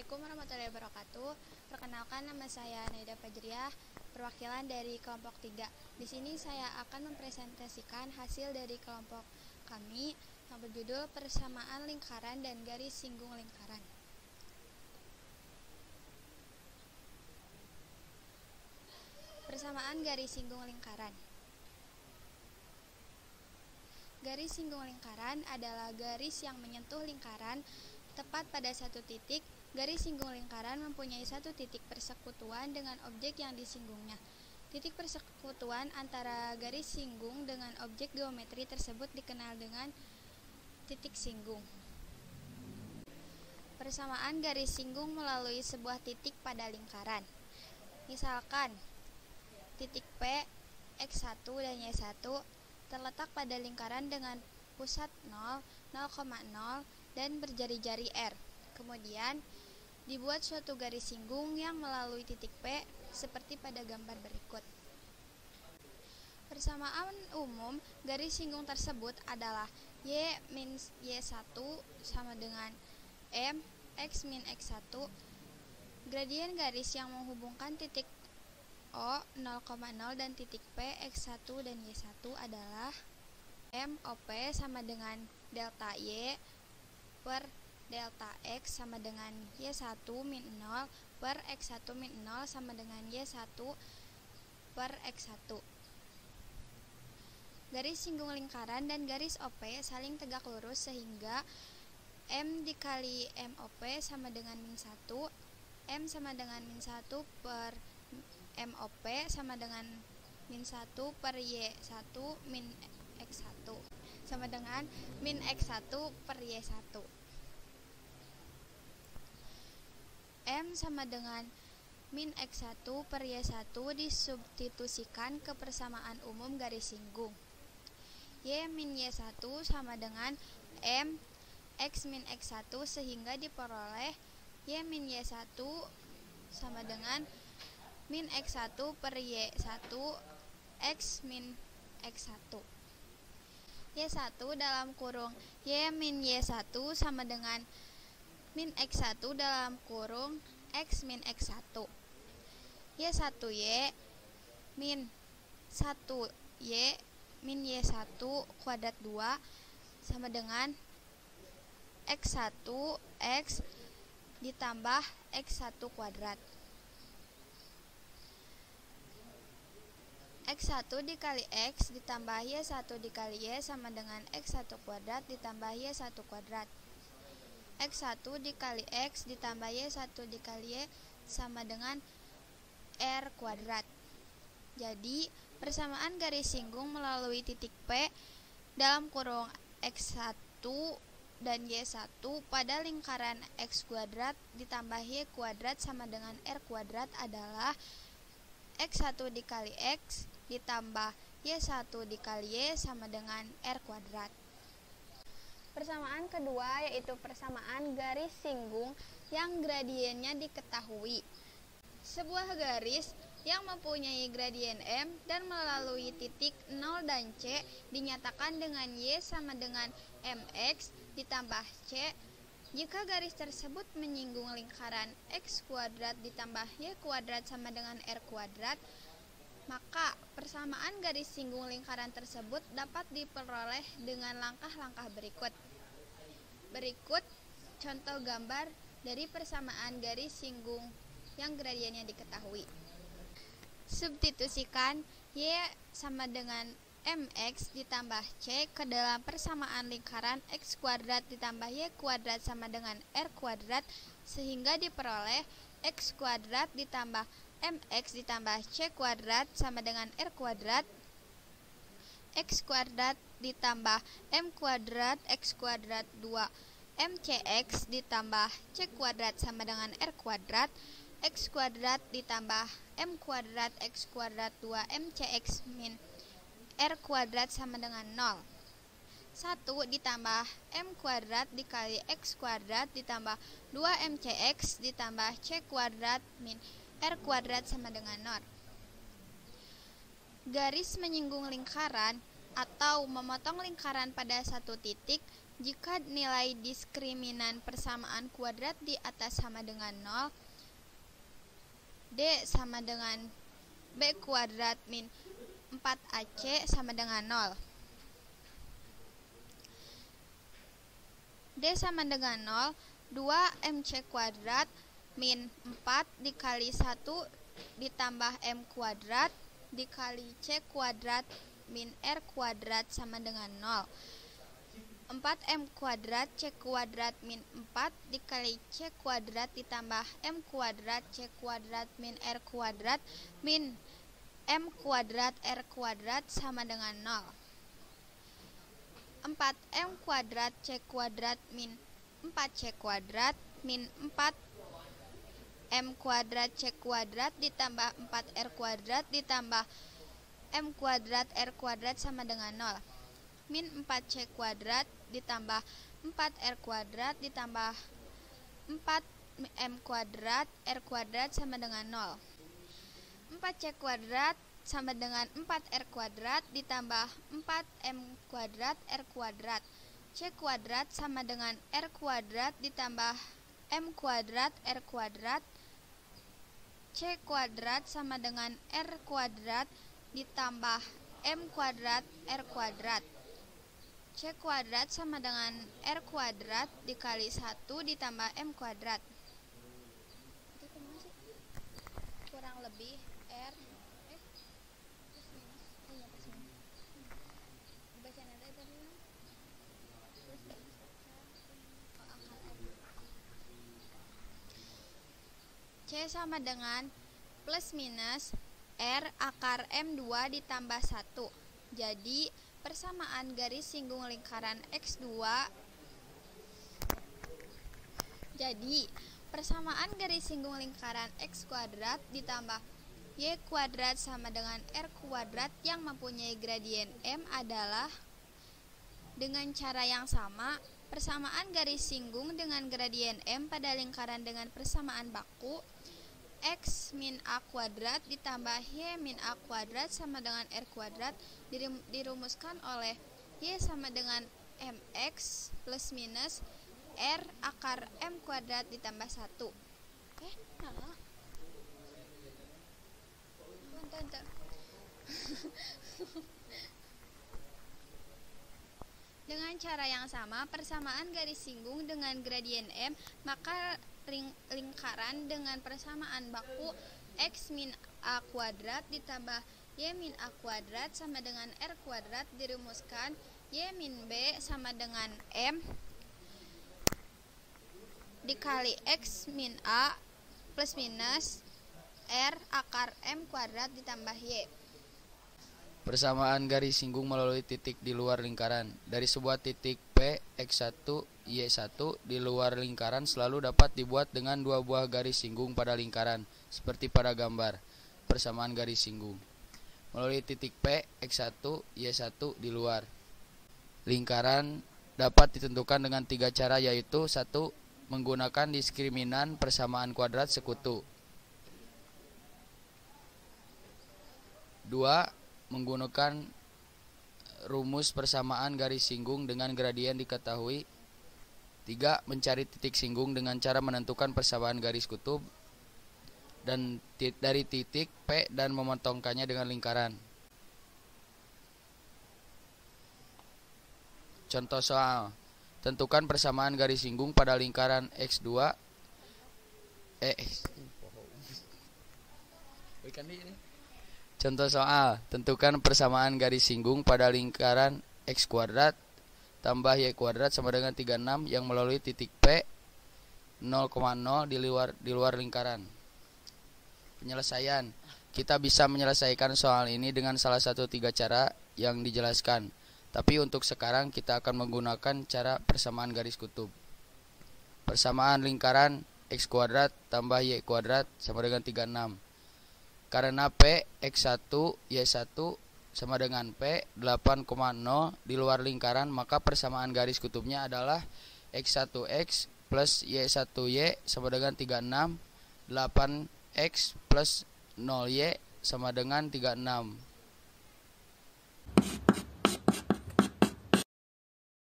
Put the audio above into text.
Assalamualaikum warahmatullahi wabarakatuh. Perkenalkan, nama saya Naida Fajriah, perwakilan dari kelompok 3. Di sini saya akan mempresentasikan hasil dari kelompok kami yang berjudul Persamaan Lingkaran dan Garis Singgung Lingkaran. Persamaan garis singgung lingkaran. Garis singgung lingkaran adalah garis yang menyentuh lingkaran tepat pada satu titik. Garis singgung lingkaran mempunyai satu titik persekutuan dengan objek yang disinggungnya. Titik persekutuan antara garis singgung dengan objek geometri tersebut dikenal dengan titik singgung. Persamaan garis singgung melalui sebuah titik pada lingkaran. Misalkan, titik P, X1 dan Y1 terletak pada lingkaran dengan pusat 0, 0,0 dan berjari-jari R. Kemudian, dibuat suatu garis singgung yang melalui titik P seperti pada gambar berikut. Persamaan umum garis singgung tersebut adalah Y-Y1 sama dengan M, X min X1. Gradien garis yang menghubungkan titik O 0,0 dan titik P X1 dan Y1 adalah MOP sama dengan delta Y per delta X sama dengan Y1 min 0 per X1 min 0 sama dengan Y1 per X1. Garis singgung lingkaran dan garis OP saling tegak lurus sehingga M dikali MOP sama dengan min 1, M sama dengan min 1 per MOP sama dengan min 1 per Y1 min X1 sama dengan min X1 per Y1. M sama dengan min X1 per Y1 disubstitusikan ke persamaan umum garis singgung. Y min Y1 sama dengan M X min X1 sehingga diperoleh Y min Y1 sama dengan min X1 per Y1 X min X1. Y1 dalam kurung Y min Y1 sama dengan min X1 dalam kurung X min X1. Y1Y min 1Y min Y1 kuadrat 2 sama dengan X1 X ditambah X1 kuadrat. X1 dikali X ditambah Y1 dikali Y sama dengan X1 kuadrat ditambah Y1 kuadrat. X1 dikali X ditambah Y1 dikali Y sama dengan R kuadrat. Jadi, persamaan garis singgung melalui titik P dalam kurung X1 dan Y1 pada lingkaran X kuadrat ditambah Y kuadrat sama dengan R kuadrat adalah X1 dikali X ditambah Y1 dikali Y sama dengan R kuadrat. Persamaan kedua yaitu persamaan garis singgung yang gradiennya diketahui. Sebuah garis yang mempunyai gradien M dan melalui titik 0 dan C dinyatakan dengan Y sama dengan MX ditambah C. Jika garis tersebut menyinggung lingkaran X kuadrat ditambah Y kuadrat sama dengan R kuadrat, maka persamaan garis singgung lingkaran tersebut dapat diperoleh dengan langkah-langkah berikut. Berikut contoh gambar dari persamaan garis singgung yang gradiennya diketahui. Substitusikan Y sama dengan MX ditambah C ke dalam persamaan lingkaran X kuadrat ditambah Y kuadrat sama dengan R kuadrat sehingga diperoleh X kuadrat ditambah MX ditambah C kuadrat sama dengan R kuadrat. X kuadrat ditambah M kuadrat X kuadrat 2 MCX ditambah C kuadrat sama dengan R kuadrat. X kuadrat ditambah M kuadrat X kuadrat 2 MCX min R kuadrat sama dengan 0. 1 ditambah M kuadrat dikali X kuadrat ditambah 2 MCX ditambah C kuadrat min R kuadrat sama dengan 0. Garis menyinggung lingkaran atau memotong lingkaran pada satu titik Jika nilai diskriminan persamaan kuadrat di atas sama dengan 0, D sama dengan B kuadrat min 4AC sama dengan 0. D sama dengan 0, 2MC kuadrat min 4 dikali 1 ditambah M kuadrat dikali C kuadrat min R kuadrat sama dengan 0. 4M kuadrat C kuadrat min 4 dikali C kuadrat ditambah M kuadrat C kuadrat min R kuadrat min M kuadrat R kuadrat sama dengan 0. 4M kuadrat C kuadrat min 4C kuadrat min 4M kuadrat C kuadrat ditambah 4R kuadrat ditambah M kuadrat R kuadrat sama dengan 0. Min 4C kuadrat ditambah 4R kuadrat ditambah 4M kuadrat R kuadrat sama dengan 0. 4C kuadrat sama dengan 4R kuadrat ditambah 4M kuadrat R kuadrat. C kuadrat sama dengan R kuadrat ditambah M kuadrat R kuadrat. C kuadrat sama dengan R kuadrat ditambah M kuadrat R kuadrat. C kuadrat sama dengan R kuadrat dikali 1 ditambah M kuadrat. Kurang lebih R C sama dengan plus minus R akar M2 ditambah 1. Jadi persamaan garis singgung lingkaran X2 X kuadrat ditambah Y kuadrat sama dengan R kuadrat yang mempunyai gradien M adalah dengan cara yang sama. Persamaan garis singgung dengan gradien M pada lingkaran dengan persamaan baku X min A kuadrat ditambah Y min A kuadrat sama dengan R kuadrat dirumuskan oleh Y sama dengan MX plus minus R akar M kuadrat ditambah 1. Dengan cara yang sama, persamaan garis singgung dengan gradien M, maka lingkaran dengan persamaan baku X min A kuadrat ditambah Y min A kuadrat sama dengan R kuadrat dirumuskan Y min B sama dengan M dikali X min A plus minus R akar M kuadrat ditambah Y. Persamaan garis singgung melalui titik di luar lingkaran. Dari sebuah titik P, X1, Y1 di luar lingkaran selalu dapat dibuat dengan dua buah garis singgung pada lingkaran, seperti pada gambar. Persamaan garis singgung melalui titik P, X1, Y1 di luar lingkaran dapat ditentukan dengan 3 cara, yaitu 1. Menggunakan diskriminan persamaan kuadrat sekutu. 2. Menggunakan rumus persamaan garis singgung dengan gradien diketahui. 3. Mencari titik singgung dengan cara menentukan persamaan garis kutub dan dari titik P dan memotongkannya dengan lingkaran. Contoh soal: tentukan persamaan garis singgung pada lingkaran X2 Contoh soal: tentukan persamaan garis singgung pada lingkaran X kuadrat tambah Y kuadrat sama dengan 36 yang melalui titik P 0,0 di luar lingkaran. Penyelesaian: kita bisa menyelesaikan soal ini dengan salah satu 3 cara yang dijelaskan. Tapi untuk sekarang kita akan menggunakan cara persamaan garis kutub. Persamaan lingkaran X kuadrat tambah Y kuadrat sama dengan 36. Karena P, X1, Y1 sama dengan P 8,0 di luar lingkaran, maka persamaan garis kutubnya adalah X1X plus Y1Y sama dengan 36, 8X plus 0Y sama dengan 36.